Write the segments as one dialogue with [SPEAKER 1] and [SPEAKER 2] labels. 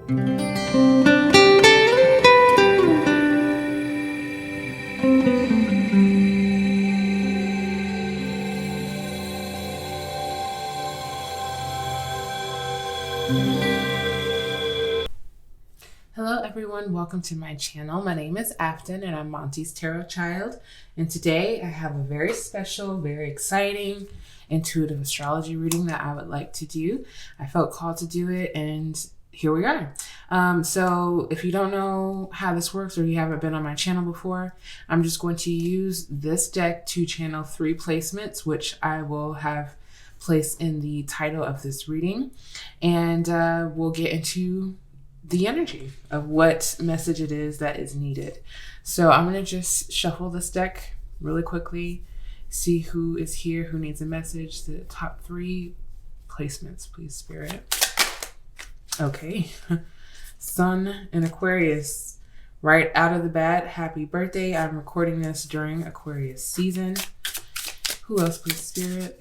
[SPEAKER 1] Hello everyone, welcome to my channel. My name is Afton and I'm Monty's Tarot Child. And today I have a very special, very exciting, intuitive astrology reading that I would like to do. I felt called to do it and here we are. So if you don't know how this works or you haven't been on my channel before, I'm just going to use this deck to channel 3 placements, which I will have placed in the title of this reading. And we'll get into the energy of what message it is that is needed. So I'm going to just shuffle this deck really quickly, see who is here, who needs a message. The top 3 placements, please, Spirit. Okay. Sun and Aquarius, right out of the bat. Happy birthday. I'm recording this during Aquarius season. Who else, please, Spirit?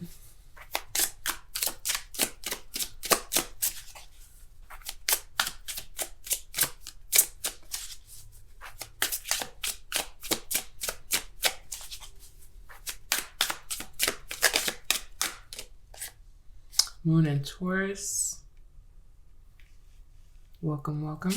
[SPEAKER 1] Moon and Taurus. Welcome, welcome.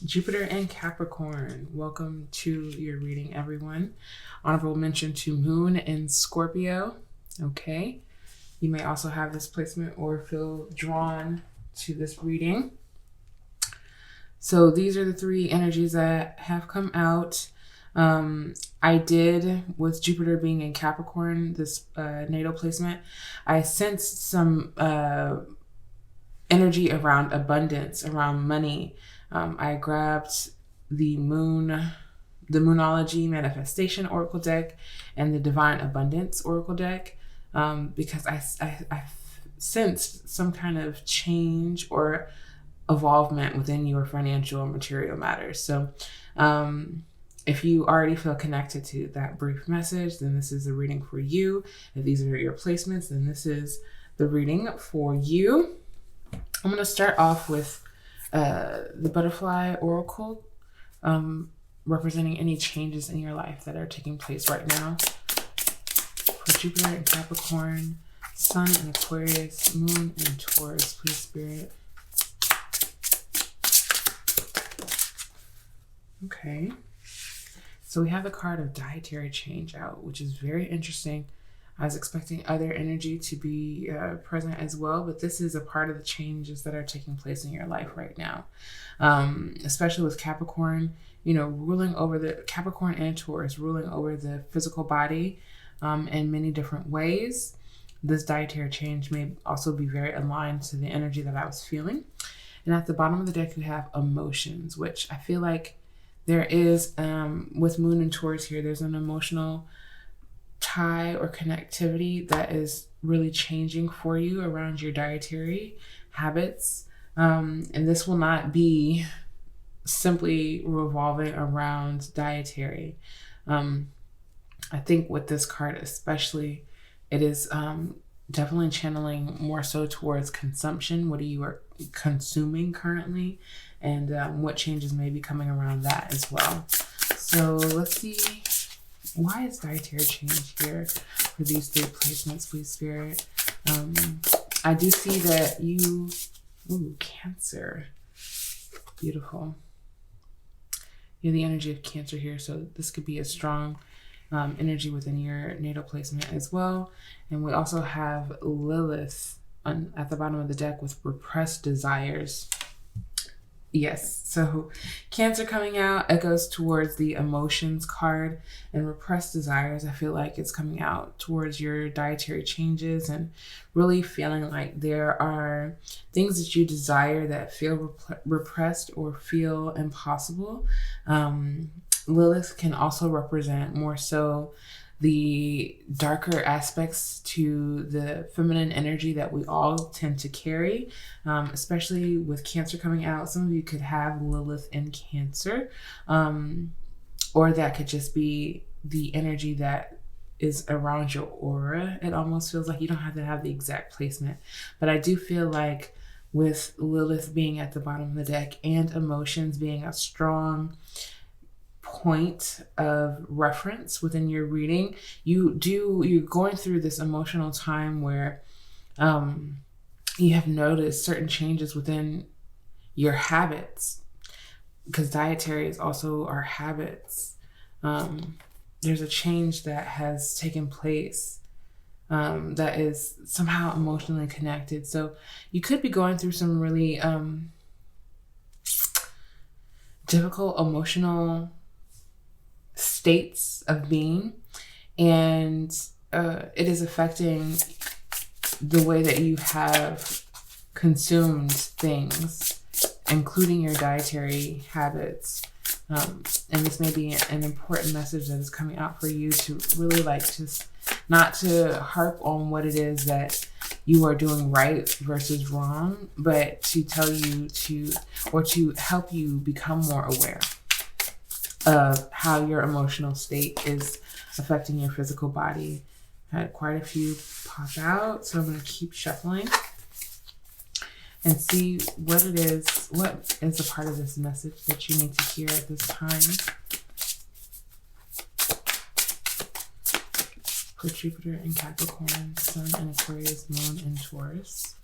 [SPEAKER 1] Jupiter and Capricorn. Welcome to your reading, everyone. Honorable mention to Moon and Scorpio. Okay. You may also have this placement or feel drawn to this reading. So these are the 3 energies that have come out. I did, with Jupiter being in Capricorn, this natal placement, I sensed some energy around abundance, around money. I grabbed the Moonology Manifestation Oracle deck and the Divine Abundance Oracle deck. Because I sensed some kind of change or evolvement within your financial and material matters. So if you already feel connected to that brief message, then this is the reading for you. If these are your placements, then this is the reading for you. I'm going to start off with the Butterfly Oracle, representing any changes in your life that are taking place right now. For Jupiter and Capricorn, Sun and Aquarius, Moon and Taurus, please, Spirit. Okay. So we have the card of dietary change out, which is very interesting. I was expecting other energy to be present as well, but this is a part of the changes that are taking place in your life right now. Especially with Capricorn, ruling over the Capricorn and Taurus, ruling over the physical body, in many different ways. This dietary change may also be very aligned to the energy that I was feeling. And at the bottom of the deck, you have emotions, which I feel like there is, with Moon and Taurus here, there's an emotional tie or connectivity that is really changing for you around your dietary habits. And this will not be simply revolving around dietary. I think with this card especially, it is definitely channeling more so towards consumption. What are you consuming currently? And what changes may be coming around that as well. So let's see, why is dietary change here for these 3 placements, please, Spirit? I do see that Cancer. Beautiful. You have the energy of Cancer here, so this could be a strong energy within your natal placement as well. And we also have Lilith at the bottom of the deck with repressed desires. Yes, so Cancer coming out, it goes towards the emotions card, and repressed desires, I feel like it's coming out towards your dietary changes and really feeling like there are things that you desire that feel repressed or feel impossible. Lilith can also represent more so the darker aspects to the feminine energy that we all tend to carry, especially with Cancer coming out. Some of you could have Lilith in Cancer, or that could just be the energy that is around your aura. It almost feels like you don't have to have the exact placement, but I do feel like with Lilith being at the bottom of the deck and emotions being a strong point of reference within your reading, you're going through this emotional time where you have noticed certain changes within your habits, because dietary is also our habits. There's a change that has taken place that is somehow emotionally connected. So you could be going through some really difficult emotional states of being, and it is affecting the way that you have consumed things, including your dietary habits. And this may be an important message that is coming out for you, to really just not to harp on what it is that you are doing right versus wrong, but to tell you to help you become more aware of how your emotional state is affecting your physical body. I had quite a few pop out, so I'm going to keep shuffling and see what is a part of this message that you need to hear at this time. For Jupiter in Capricorn, Sun in Aquarius, Moon in Taurus.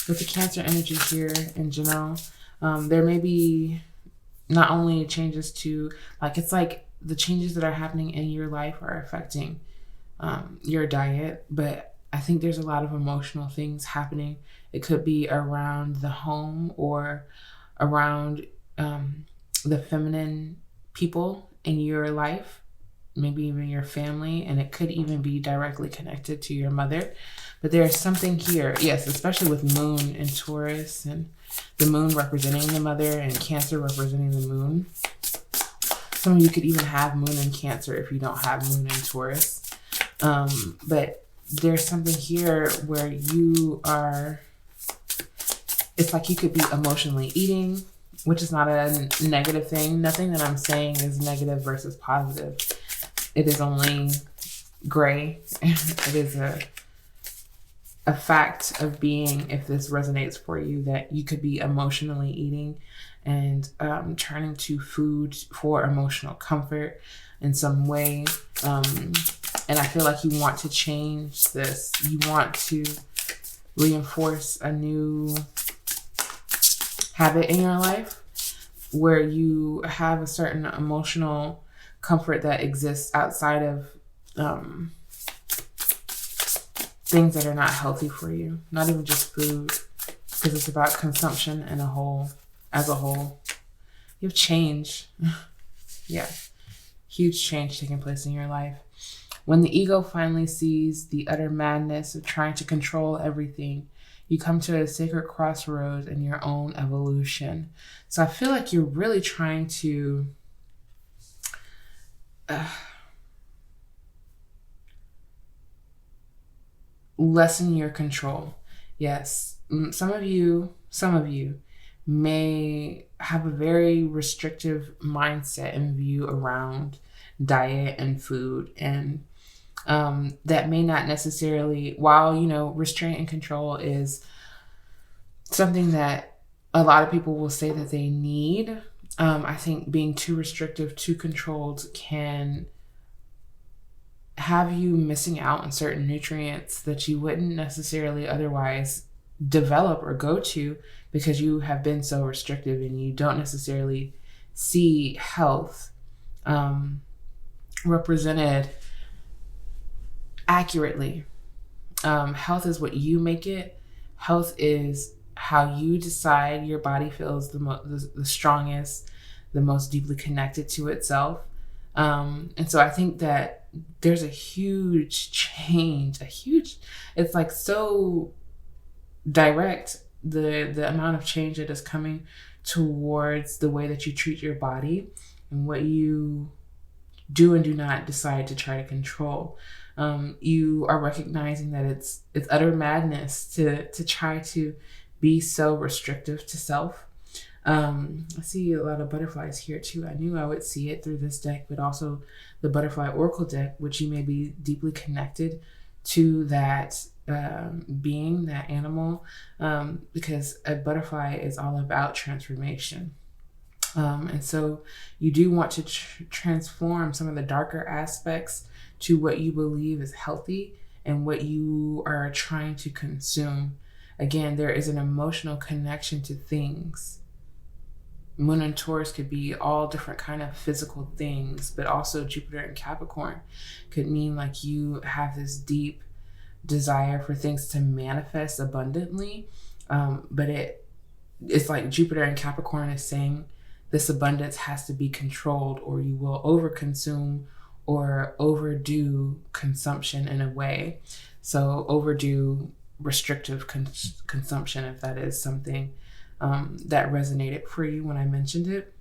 [SPEAKER 1] With the Cancer energy here in general, there may be not only changes to, it's like the changes that are happening in your life are affecting your diet, but I think there's a lot of emotional things happening. It could be around the home or around the feminine people in your life, maybe even your family, and it could even be directly connected to your mother. But there's something here, yes, especially with Moon in Taurus, and the Moon representing the mother and Cancer representing the Moon. Some of you could even have Moon in Cancer if you don't have Moon in Taurus. But there's something here where you are, it's like you could be emotionally eating, which is not a negative thing. Nothing that I'm saying is negative versus positive. It is only gray. It is a fact of being, if this resonates for you, that you could be emotionally eating and turning to food for emotional comfort in some way. And I feel like you want to change this. You want to reinforce a new habit in your life where you have a certain emotional comfort that exists outside of things that are not healthy for you. Not even just food, because it's about consumption as a whole. You have change. Yeah. Huge change taking place in your life. When the ego finally sees the utter madness of trying to control everything, you come to a sacred crossroads in your own evolution. So I feel like you're really trying to lessen your control. Yes, some of you may have a very restrictive mindset and view around diet and food, and that may not necessarily, while restraint and control is something that a lot of people will say that they need. I think being too restrictive, too controlled can have you missing out on certain nutrients that you wouldn't necessarily otherwise develop or go to, because you have been so restrictive and you don't necessarily see health represented accurately. Health is what you make it. Health is how you decide your body feels the strongest, the most deeply connected to itself. And so I think that there's a huge change, it's like so direct, the amount of change that is coming towards the way that you treat your body and what you do and do not decide to try to control. You are recognizing that it's utter madness to try to be so restrictive to self. I see a lot of butterflies here too. I knew I would see it through this deck, but also the butterfly oracle deck, which you may be deeply connected to that being, that animal, because a butterfly is all about transformation. And so you do want to transform some of the darker aspects to what you believe is healthy and what you are trying to consume. Again, there is an emotional connection to things. Moon and Taurus could be all different kind of physical things, but also Jupiter and Capricorn could mean like you have this deep desire for things to manifest abundantly. But it's like Jupiter and Capricorn is saying this abundance has to be controlled, or you will overconsume or overdo consumption in a way. So overdo restrictive consumption, if that is something that resonated for you when I mentioned it.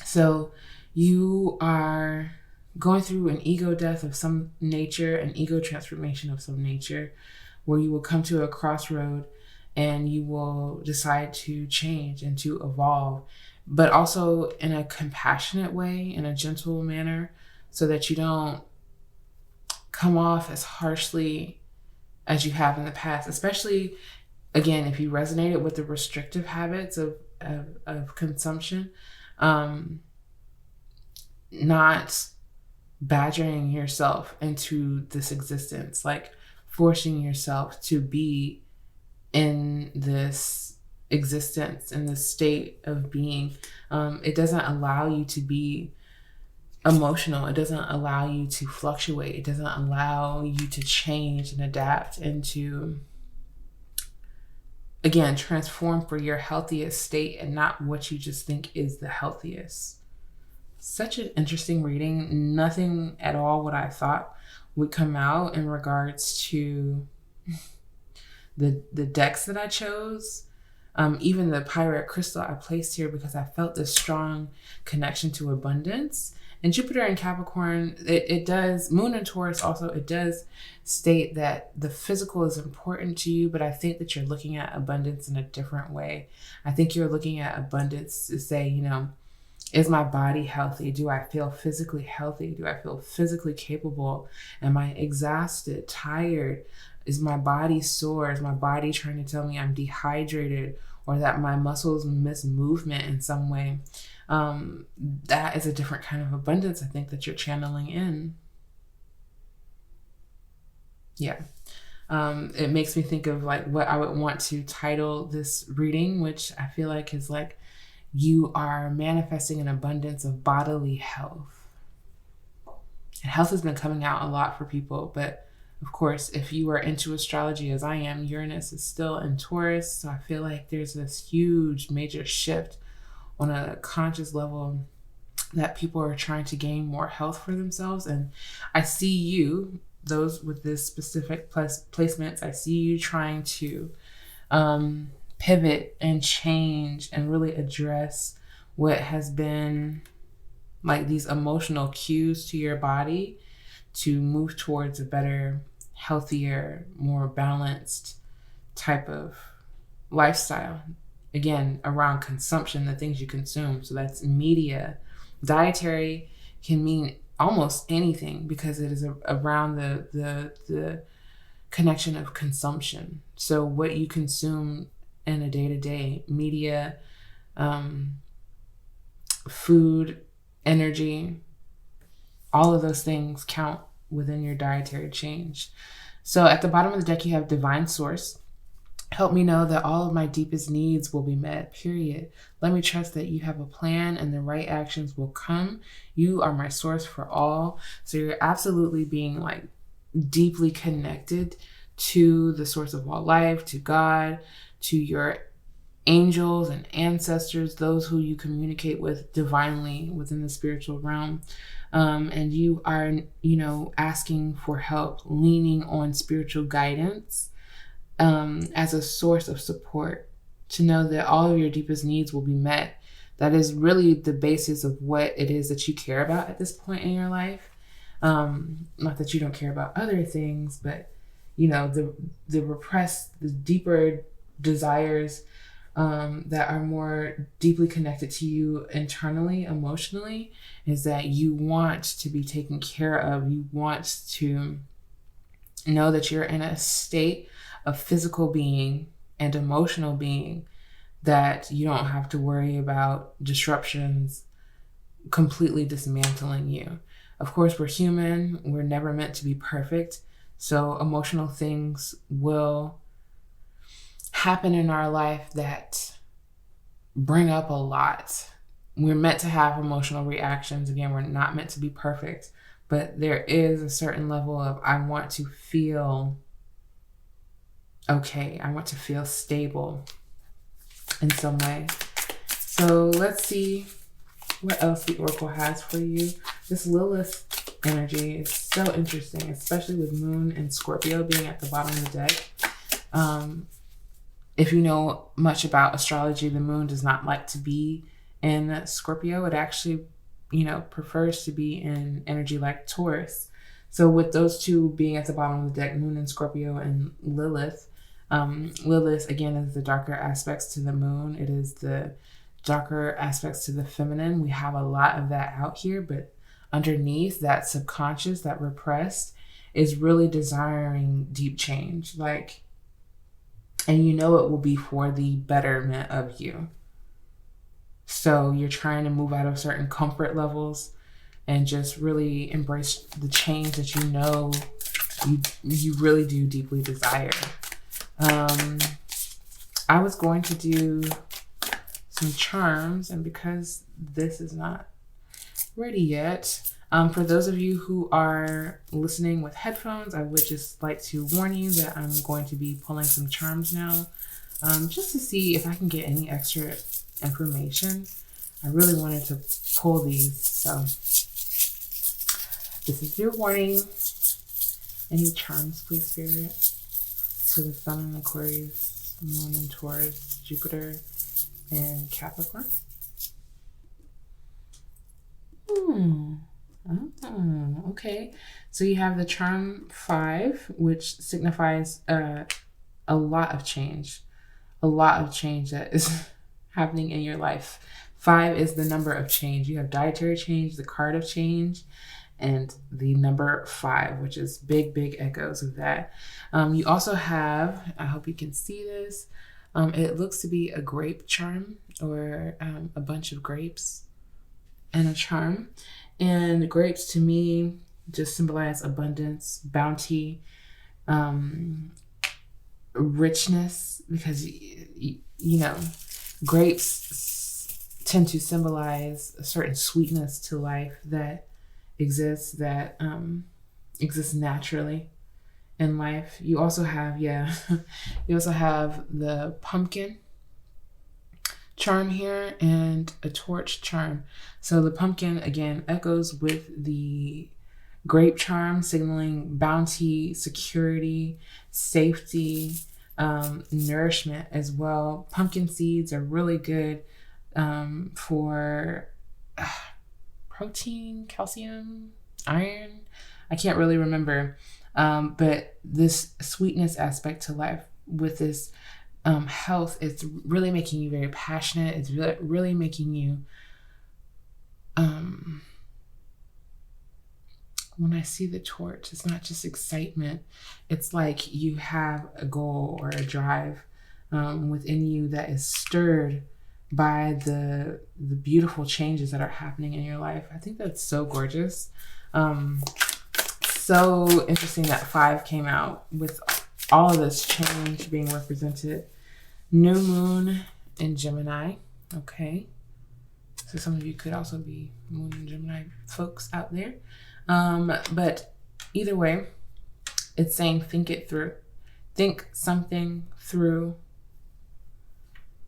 [SPEAKER 1] So you are going through an ego death of some nature, an ego transformation of some nature, where you will come to a crossroad and you will decide to change and to evolve, but also in a compassionate way, in a gentle manner, so that you don't come off as harshly as you have in the past, especially, again, if you resonated with the restrictive habits of consumption, not badgering yourself into this existence, like forcing yourself to be in this existence, in this state of being. It doesn't allow you to be emotional. It doesn't allow you to fluctuate. It doesn't allow you to change and adapt and to, again, transform for your healthiest state and not what you just think is the healthiest. Such an interesting reading. Nothing at all what I thought would come out in regards to the decks that I chose. Even the Pirate Crystal I placed here because I felt this strong connection to abundance. And Jupiter and Capricorn, it does, Moon and Taurus also, it does state that the physical is important to you, but I think that you're looking at abundance in a different way. I think you're looking at abundance to say, you know, is my body healthy? Do I feel physically healthy? Do I feel physically capable? Am I exhausted, tired? Is my body sore? Is my body trying to tell me I'm dehydrated or that my muscles miss movement in some way? That is a different kind of abundance I think that you're channeling in. Yeah. It makes me think of like what I would want to title this reading, which I feel like is like, you are manifesting an abundance of bodily health. And health has been coming out a lot for people, but of course, if you are into astrology as I am, Uranus is still in Taurus. So I feel like there's this huge major shift on a conscious level that people are trying to gain more health for themselves. And I see you, those with this specific placements, I see you trying to pivot and change and really address what has been like these emotional cues to your body to move towards a better, healthier, more balanced type of lifestyle. Again, around consumption, the things you consume. So that's media. Dietary can mean almost anything because it is around the connection of consumption. So what you consume in a day-to-day, media, food, energy, all of those things count within your dietary change. So at the bottom of the deck, you have Divine Source. Help me know that all of my deepest needs will be met, period. Let me trust that you have a plan and the right actions will come. You are my source for all. So you're absolutely being like deeply connected to the source of all life, to God, to your angels and ancestors, those who you communicate with divinely within the spiritual realm. And you are, asking for help, leaning on spiritual guidance as a source of support to know that all of your deepest needs will be met. that is really the basis of what it is that you care about at this point in your life. Not that you don't care about other things, but you know, the repressed, the deeper desires that are more deeply connected to you internally, emotionally, is that you want to be taken care of. You want to know that you're in a state of physical being and emotional being, that you don't have to worry about disruptions completely dismantling you. Of course, we're human. We're never meant to be perfect. So emotional things will happen in our life that bring up a lot. We're meant to have emotional reactions. Again, we're not meant to be perfect, but there is a certain level of, I want to feel okay. I want to feel stable in some way. So let's see what else the Oracle has for you. This Lilith energy is so interesting, especially with Moon and Scorpio being at the bottom of the deck. If you know much about astrology, the Moon does not like to be in Scorpio. It actually, you know, prefers to be in energy like Taurus. So with those two being at the bottom of the deck, Moon and Scorpio and Lilith, Lilith, again, is the darker aspects to the Moon. It is the darker aspects to the feminine. We have a lot of that out here, but underneath that subconscious, that repressed, is really desiring deep change. Like, and you know it will be for the betterment of you. So you're trying to move out of certain comfort levels and just really embrace the change that you know you really do deeply desire. I was going to do some charms, and because this is not ready yet, for those of you who are listening with headphones, I would just like to warn you that I'm going to be pulling some charms now, just to see if I can get any extra information. I really wanted to pull these, so this is your warning. Any charms, please, Spirit, for the Sun in Aquarius, Moon in Taurus, Jupiter in Capricorn. Okay, so you have the charm 5, which signifies a lot of change that is happening in your life. 5 is the number of change. You have dietary change, the card of change, and the number 5, which is big echoes of that. You also have, I hope you can see this, it looks to be a grape charm, or a bunch of grapes and a charm. And grapes to me just symbolize abundance, bounty, richness, because you know, grapes tend to symbolize a certain sweetness to life that exists naturally in life. You also have you also have the pumpkin charm here and a torch charm. So the pumpkin, again, echoes with the grape charm, signaling bounty, security, safety, nourishment as well. Pumpkin seeds are really good for protein, calcium, iron. I can't really remember, but this sweetness aspect to life with this health, it's really making you very passionate. It's really making you, when I see the torch, it's not just excitement. It's like you have a goal or a drive within you that is stirred by the beautiful changes that are happening in your life. I think that's so gorgeous. So interesting that 5 came out with all of this change being represented. New moon in Gemini. Okay. So some of you could also be Moon and Gemini folks out there. But either way, it's saying think it through. Think something through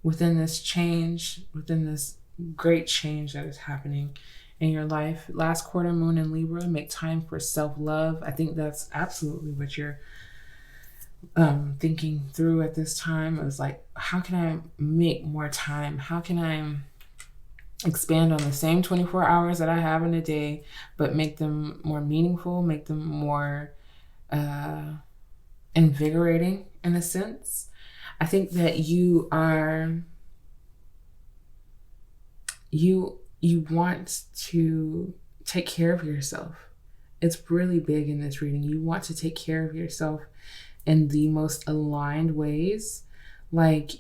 [SPEAKER 1] within this change, within this great change that is happening in your life. Last quarter, Moon in Libra, make time for self-love. I think that's absolutely what you're thinking through at this time. It was like, how can I make more time? How can I expand on the same 24 hours that I have in a day, but make them more meaningful, make them more invigorating in a sense. I think that you want to take care of yourself. It's really big in this reading. You want to take care of yourself in the most aligned ways. Like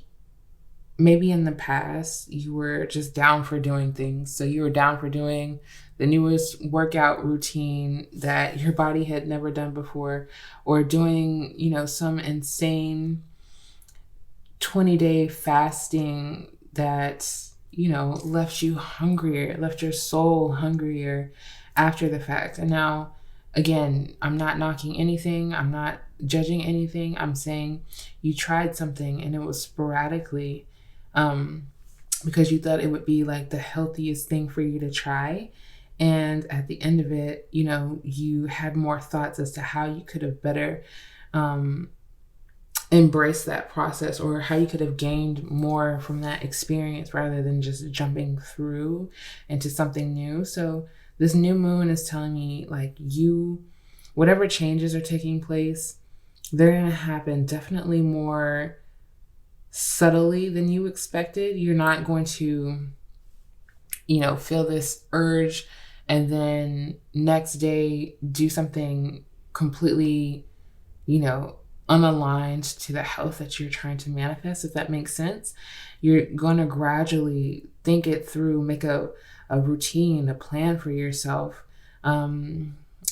[SPEAKER 1] maybe in the past you were just down for doing things. So you were down for doing the newest workout routine that your body had never done before, or doing, some insane 20-day fasting that, left you hungrier, left your soul hungrier after the fact. And now, again, I'm not knocking anything. I'm not judging anything. I'm saying you tried something and it was sporadically because you thought it would be like the healthiest thing for you to try. And at the end of it, you had more thoughts as to how you could have better embrace that process, or how you could have gained more from that experience rather than just jumping through into something new. So this new moon is telling me like whatever changes are taking place, they're going to happen definitely more subtly than you expected. You're not going to, feel this urge and then next day do something completely, unaligned to the health that you're trying to manifest, if that makes sense. You're going to gradually think it through, make a routine, a plan for yourself, a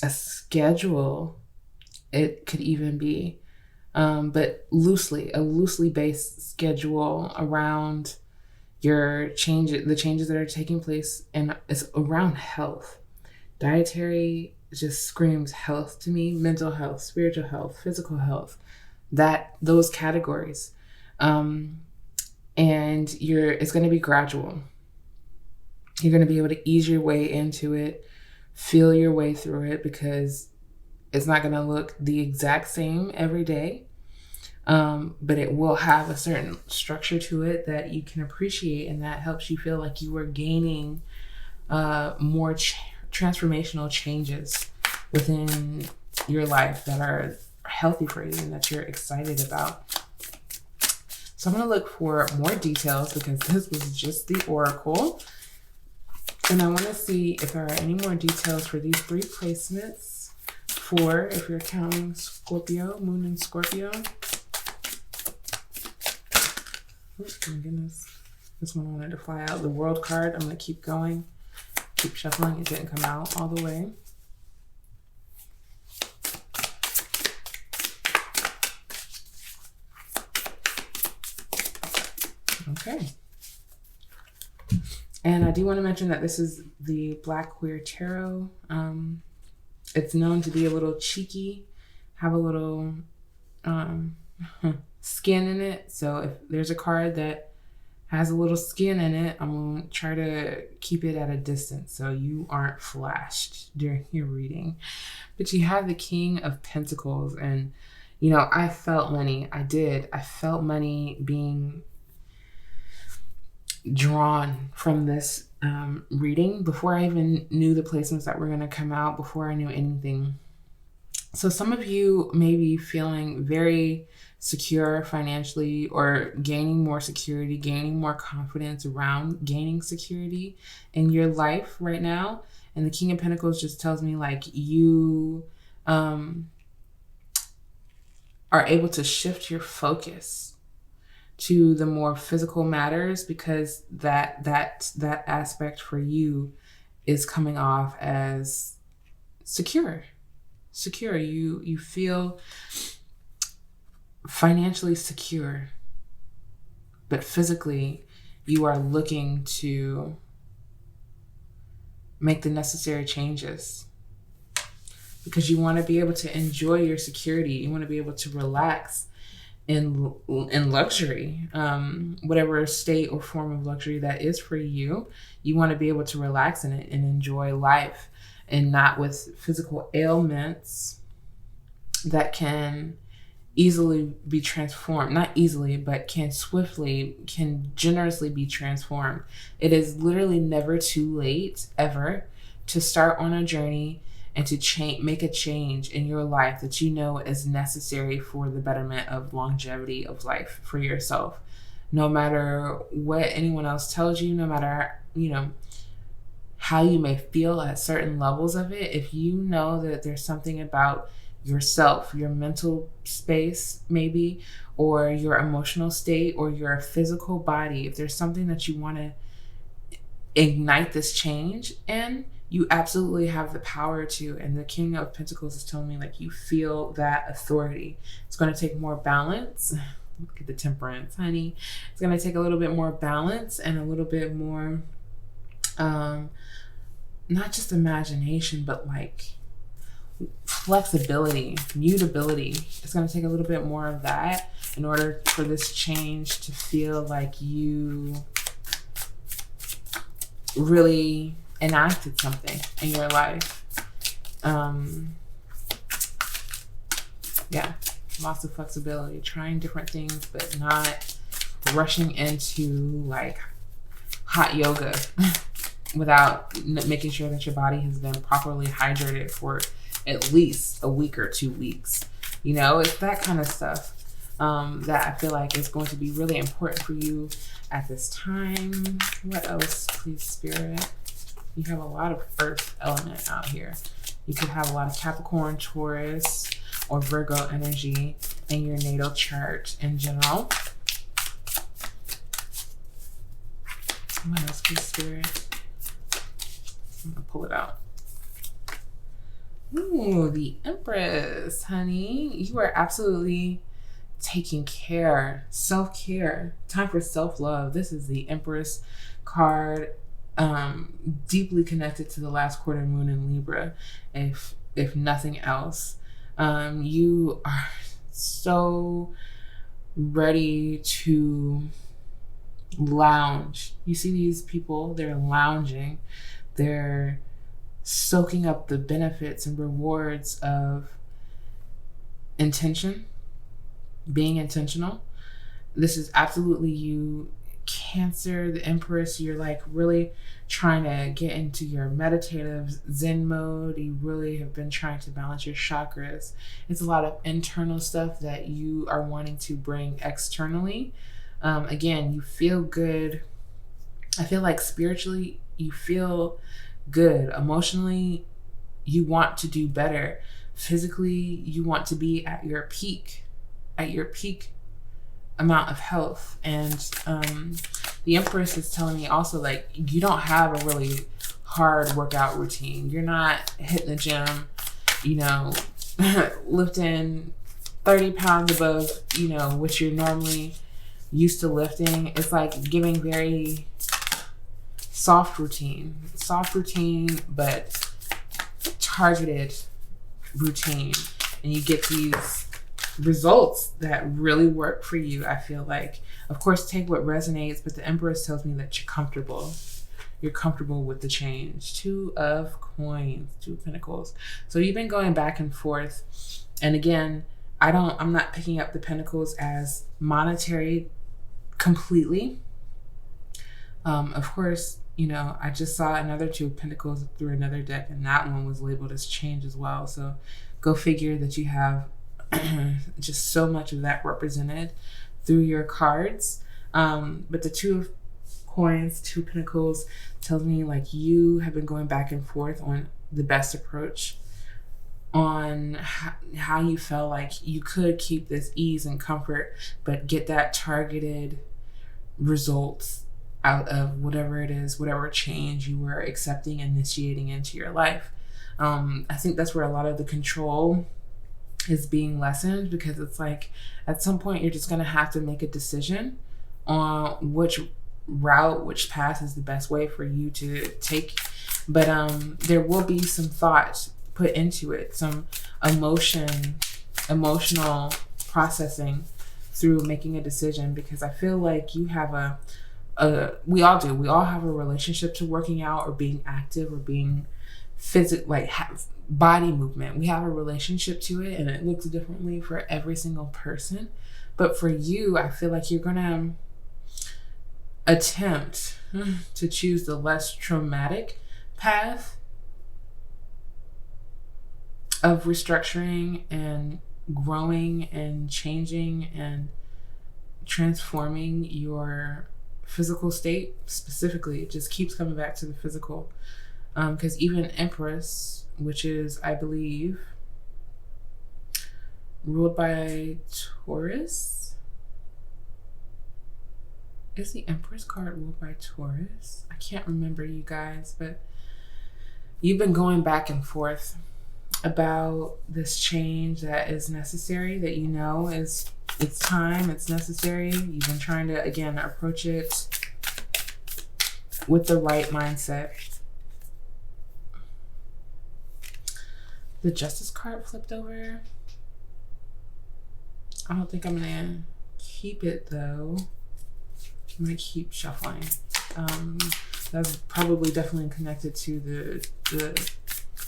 [SPEAKER 1] schedule, it could even be, but a loosely based schedule around the changes that are taking place, and it's around health. Dietary just screams health to me: mental health, spiritual health, physical health, those categories. And it's going to be gradual. You're going to be able to ease your way into it, feel your way through it, because it's not going to look the exact same every day. But it will have a certain structure to it that you can appreciate, and that helps you feel like you are gaining more transformational changes within your life that are healthy for you and that you're excited about. So I'm going to look for more details because this was just the oracle. And I want to see if there are any more details for these 3 placements. 4, if you're counting Scorpio, moon in Scorpio. Oh my goodness. This one wanted to fly out. The world card. I'm going to keep going. Keep shuffling. It didn't come out all the way. Okay. And I do want to mention that this is the Black Queer Tarot. It's known to be a little cheeky, have a little skin in it. So if there's a card that has a little skin in it, I'm going to try to keep it at a distance so you aren't flashed during your reading. But you have the King of Pentacles, and, I felt money. I did. I felt money being drawn from this reading before I even knew the placements that were going to come out, before I knew anything. So some of you may be feeling very secure financially, or gaining more security, gaining more confidence around gaining security in your life right now. And the King of Pentacles just tells me like you are able to shift your focus to the more physical matters, because that aspect for you is coming off as secure. You feel financially secure, but physically you are looking to make the necessary changes because you want to be able to enjoy your security. You want to be able to relax in luxury, whatever state or form of luxury that is for you. You want to be able to relax in it and enjoy life, and not with physical ailments that can easily be transformed. Not easily, but can generously be transformed. It is literally never too late, ever, to start on a journey and to make a change in your life that you know is necessary for the betterment of longevity of life for yourself. No matter what anyone else tells you, no matter, how you may feel at certain levels of it, if you know that there's something about yourself, your mental space maybe, or your emotional state, or your physical body, if there's something that you want to ignite this change in, you absolutely have the power to. And the King of Pentacles is telling me, like, you feel that authority. It's going to take more balance. Look at the Temperance, honey. It's going to take a little bit more balance and a little bit more, not just imagination, but like flexibility, mutability. It's going to take a little bit more of that in order for this change to feel like you really enacted something in your life. Yeah, lots of flexibility, trying different things, but not rushing into like hot yoga without making sure that your body has been properly hydrated for at least a week or 2 weeks. It's that kind of stuff that I feel like is going to be really important for you at this time. What else, please, Spirit? You have a lot of earth element out here. You could have a lot of Capricorn, Taurus, or Virgo energy in your natal chart in general. What else, please, Spirit? I'm gonna pull it out. Ooh, the Empress, honey. You are absolutely taking care, self-care, time for self-love. This is the Empress card, deeply connected to the last quarter moon in Libra, if nothing else. You are so ready to lounge. You see these people, they're lounging. They're soaking up the benefits and rewards of intention, being intentional. This is absolutely you, Cancer, the Empress. You're like really trying to get into your meditative Zen mode. You really have been trying to balance your chakras. It's a lot of internal stuff that you are wanting to bring externally. Again, you feel good. I feel like spiritually you feel good. Emotionally, you want to do better. Physically, you want to be at your peak amount of health. And the Empress is telling me also, like, you don't have a really hard workout routine. You're not hitting the gym, lifting 30 pounds above, what you're normally used to lifting. It's like giving very soft routine, but targeted routine. And you get these results that really work for you. I feel like, of course, take what resonates, but the Empress tells me that you're comfortable. You're comfortable with the change. 2 of Coins, 2 of Pentacles. So you've been going back and forth. And again, I'm not picking up the Pentacles as monetary completely. Of course, I just saw another 2 of Pentacles through another deck, and that one was labeled as change as well. So go figure that you have just so much of that represented through your cards. But the 2 of Coins, 2 of Pentacles tells me like you have been going back and forth on the best approach, on how you felt like you could keep this ease and comfort, but get that targeted results out of whatever it is, whatever change you were accepting, initiating into your life. I think that's where a lot of the control is being lessened, because it's like at some point you're just going to have to make a decision on which route, which path is the best way for you to take. But there will be some thought put into it, some emotional processing through making a decision, because I feel like you have we all do. We all have a relationship to working out or being active or being body movement. We have a relationship to it, and it looks differently for every single person. But for you, I feel like you're gonna attempt to choose the less traumatic path of restructuring and growing and changing and transforming your physical state. Specifically, it just keeps coming back to the physical, because even Empress, which is, I believe, ruled by Taurus. Is the Empress card ruled by Taurus? I can't remember, you guys, but you've been going back and forth about this change that is necessary, that you know is, it's time, it's necessary. You've been trying to, again, approach it with the right mindset. The Justice card flipped over. I don't think I'm gonna keep it though. I'm gonna keep shuffling. That's probably definitely connected to the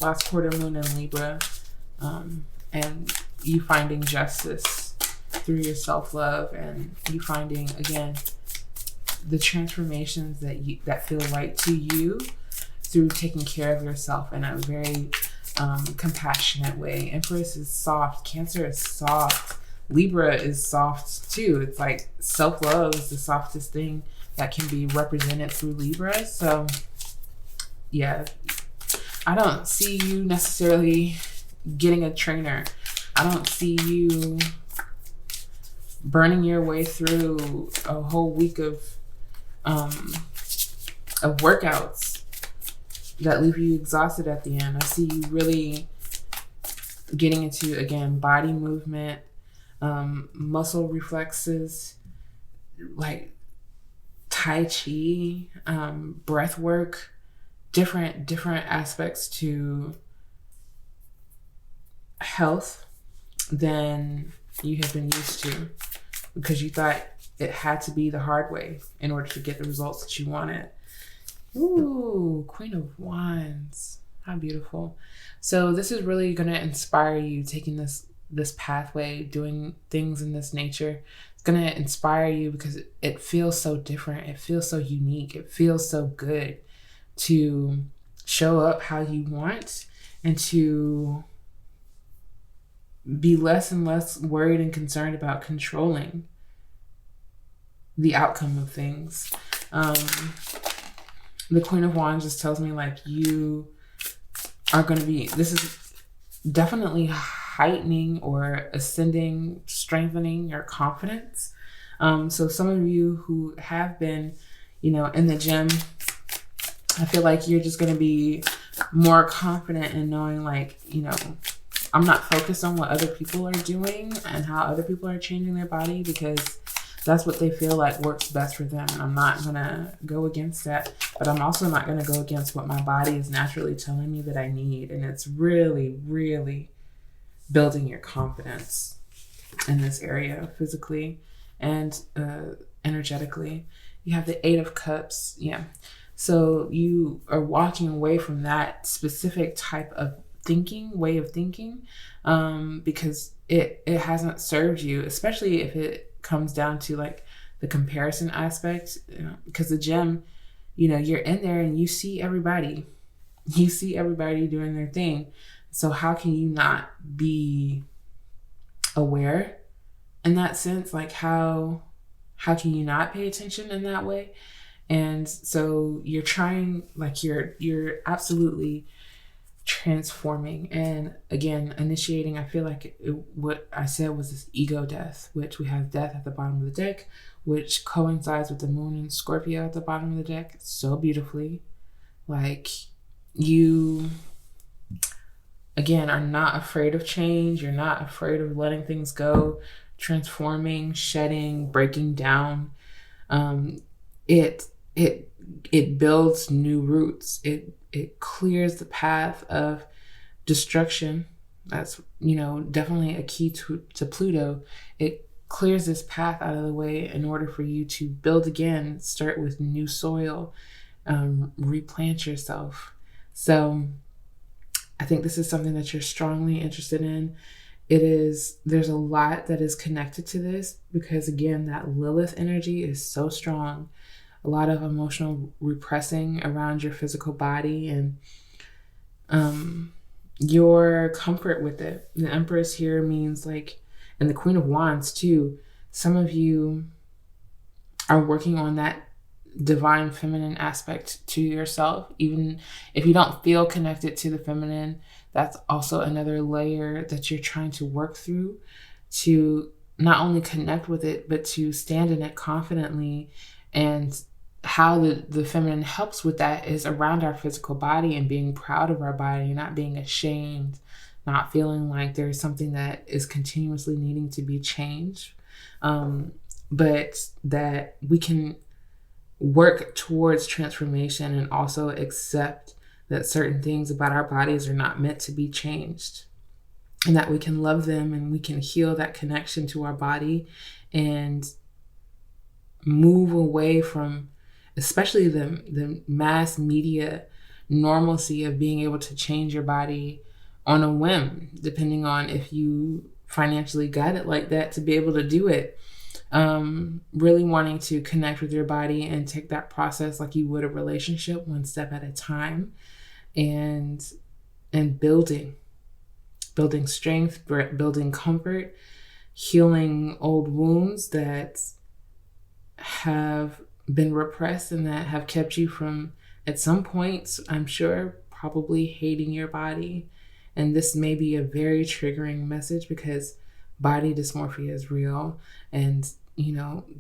[SPEAKER 1] last quarter moon in Libra, and you finding justice through your self-love, and you finding, again, the transformations that feel right to you through taking care of yourself in a very compassionate way. Empress is soft. Cancer is soft. Libra is soft too. It's like self-love is the softest thing that can be represented through Libra. So yeah, I don't see you necessarily getting a trainer. I don't see you burning your way through a whole week of workouts that leave you exhausted at the end. I see you really getting into, again, body movement, muscle reflexes, like Tai Chi, breath work, different aspects to health than you have been used to, because you thought it had to be the hard way in order to get the results that you wanted. Ooh, Queen of Wands. How beautiful. So this is really going to inspire you, taking this pathway, doing things in this nature. It's going to inspire you because it feels so different. It feels so unique. It feels so good to show up how you want and to be less and less worried and concerned about controlling the outcome of things. The Queen of Wands just tells me, like, you are going to be, this is definitely heightening or ascending, strengthening your confidence. So some of you who have been, in the gym, I feel like you're just going to be more confident in knowing, like, I'm not focused on what other people are doing and how other people are changing their body, because that's what they feel like works best for them. And I'm not going to go against that, but I'm also not going to go against what my body is naturally telling me that I need. And it's really, really building your confidence in this area, physically and energetically. You have the 8 of Cups. Yeah. So you are walking away from that specific type of way of thinking, because it hasn't served you, especially if it comes down to, like, the comparison aspect, because the gym, you're in there and you see everybody doing their thing. So how can you not be aware in that sense? Like, how can you not pay attention in that way? And so you're trying, like, you're absolutely transforming and, again, initiating. I feel like what I said was this ego death, which we have death at the bottom of the deck, which coincides with the moon in Scorpio at the bottom of the deck so beautifully. Like, you, again, are not afraid of change. You're not afraid of letting things go, transforming, shedding, breaking down. It builds new roots. It clears the path of destruction. That's, definitely a key to Pluto. It clears this path out of the way in order for you to build again, start with new soil, replant yourself. So I think this is something that you're strongly interested in. There's a lot that is connected to this because, again, that Lilith energy is so strong. A lot of emotional repressing around your physical body and your comfort with it. The Empress here means and the Queen of Wands too. Some of you are working on that divine feminine aspect to yourself. Even if you don't feel connected to the feminine, that's also another layer that you're trying to work through to not only connect with it, but to stand in it confidently. And how the feminine helps with that is around our physical body and being proud of our body, not being ashamed, not feeling like there's something that is continuously needing to be changed, but that we can work towards transformation and also accept that certain things about our bodies are not meant to be changed, and that we can love them and we can heal that connection to our body and move away from especially the mass media normalcy of being able to change your body on a whim, depending on if you financially got it like that to be able to do it. Really wanting to connect with your body and take that process like you would a relationship, one step at a time, and building strength, building comfort, healing old wounds that have been repressed and that have kept you from, at some points, I'm sure, probably hating your body. And this may be a very triggering message because body dysmorphia is real, and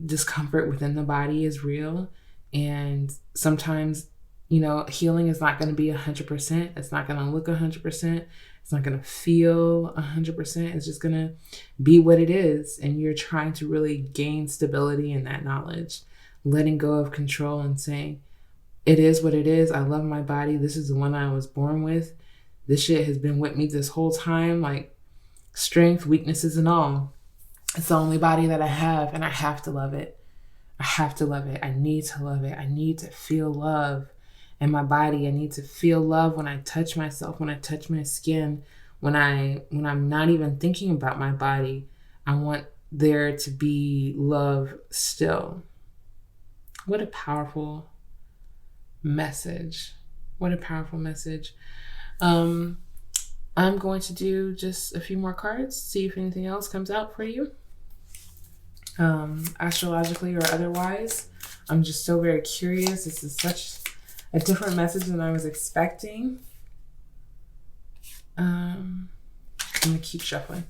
[SPEAKER 1] discomfort within the body is real. And sometimes, healing is not going to be 100%. It's not going to look 100%. It's not going to feel 100%. It's just going to be what it is. And you're trying to really gain stability in that knowledge, letting go of control and saying, it is what it is. I love my body. This is the one I was born with. This shit has been with me this whole time, like strength, weaknesses, and all. It's the only body that I have, and I have to love it. I have to love it. I need to love it. I need to feel love in my body. I need to feel love when I touch myself, when I touch my skin, when I'm not even thinking about my body. I want there to be love still. What a powerful message. What a powerful message. I'm going to do just a few more cards, see if anything else comes out for you. Astrologically or otherwise. I'm just so very curious. This is such a different message than I was expecting. I'm gonna keep shuffling.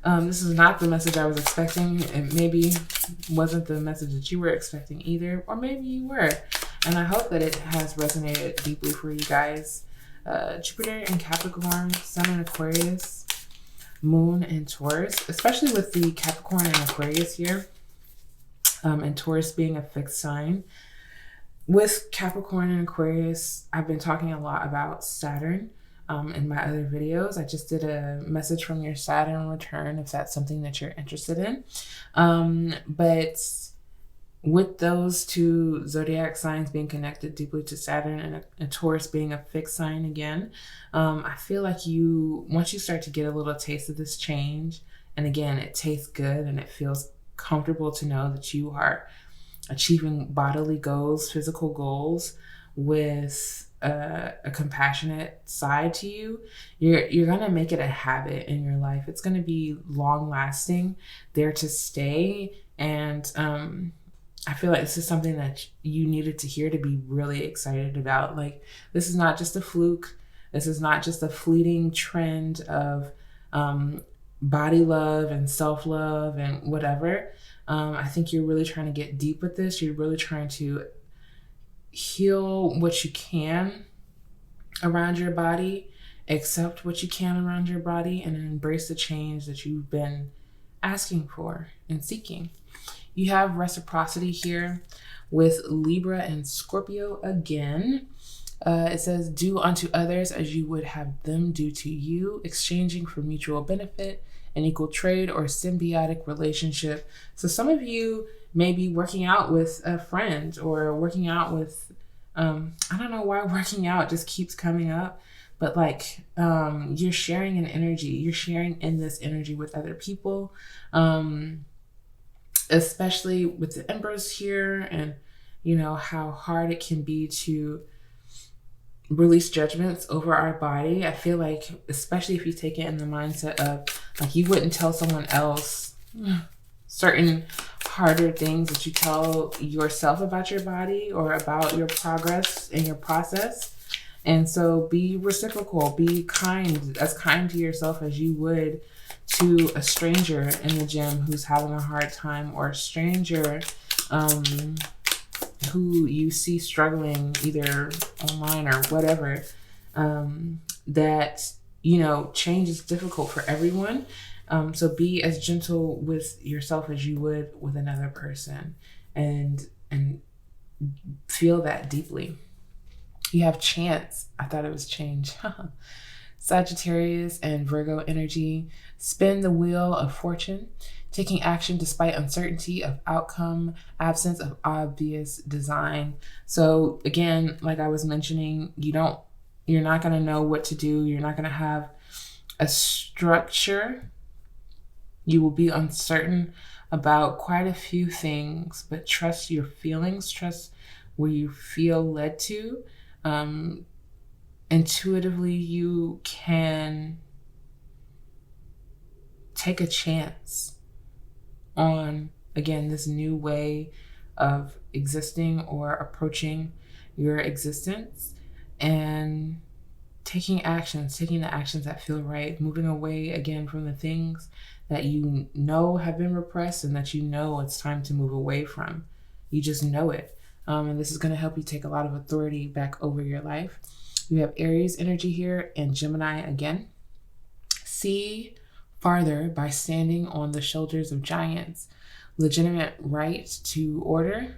[SPEAKER 1] This is not the message I was expecting. It maybe wasn't the message that you were expecting either, or maybe you were. And I hope that it has resonated deeply for you guys. Jupiter in Capricorn, Sun in Aquarius, Moon in Taurus, especially with the Capricorn and Aquarius here, and Taurus being a fixed sign. With Capricorn and Aquarius, I've been talking a lot about Saturn in my other videos. I just did a message from your Saturn return if that's something that you're interested in. But with those two zodiac signs being connected deeply to Saturn and Taurus being a fixed sign again, I feel like once you start to get a little taste of this change, and again, it tastes good and it feels comfortable to know that you are achieving bodily goals, physical goals with a compassionate side to you, you're going to make it a habit in your life. It's going to be long lasting, there to stay. And I feel like this is something that you needed to hear to be really excited about. Like, this is not just a fluke. This is not just a fleeting trend of body love and self-love and whatever. I think you're really trying to get deep with this. You're really trying to heal what you can around your body, accept what you can around your body, and embrace the change that you've been asking for and seeking. You have reciprocity here with Libra and Scorpio again. It says, do unto others as you would have them do to you, exchanging for mutual benefit, an equal trade, or symbiotic relationship. So some of you may be working out with a friend or working out with, I don't know why working out just keeps coming up, but like you're sharing an energy. You're sharing in this energy with other people, especially with the Empress here, and you know how hard it can be to release judgments over our body. I feel like, especially if you take it in the mindset of like you wouldn't tell someone else certain harder things that you tell yourself about your body or about your progress and your process. And so be reciprocal, be kind, as kind to yourself as you would to a stranger in the gym who's having a hard time, or a stranger who you see struggling either online or whatever. That, you know, change is difficult for everyone. So be as gentle with yourself as you would with another person, and feel that deeply. You have chance. I thought it was change. Sagittarius and Virgo energy. Spin the wheel of fortune, taking action despite uncertainty of outcome, absence of obvious design. So again, like I was mentioning, you're not going to know what to do. You're not going to have a structure. You will be uncertain about quite a few things, but trust your feelings, trust where you feel led to. Intuitively, you can take a chance on, again, this new way of existing or approaching your existence, and taking the actions that feel right, moving away again from the things that you know have been repressed and that you know it's time to move away from. You just know it. And this is going to help you take a lot of authority back over your life. You have Aries energy here and Gemini again. See farther by standing on the shoulders of giants. Legitimate right to order,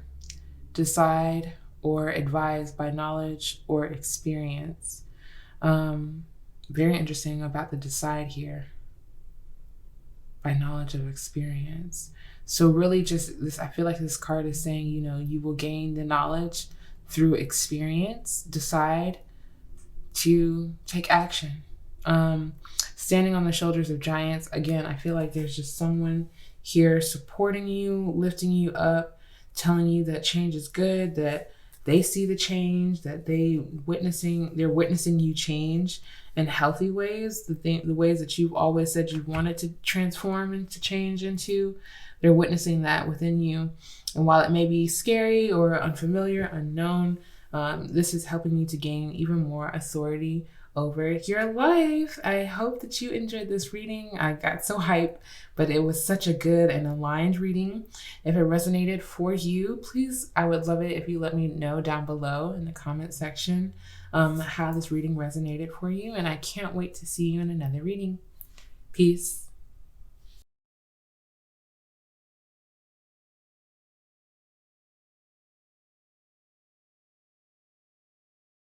[SPEAKER 1] decide, or advise by knowledge or experience. Very interesting about the decide here. By knowledge of experience. So really just this, I feel like this card is saying, you know, you will gain the knowledge through experience. Decide to take action. Standing on the shoulders of giants. Again, I feel like there's just someone here supporting you, lifting you up, telling you that change is good, that they see the change, that they're witnessing you change in healthy ways, the ways that you've always said you wanted to transform and to change into. They're witnessing that within you. And while it may be scary or unfamiliar, unknown, this is helping you to gain even more authority over your life. I hope that you enjoyed this reading. I got so hyped, but it was such a good and aligned reading. If it resonated for you, please, I would love it if you let me know down below in the comment section how this reading resonated for you. And I can't wait to see you in another reading. Peace.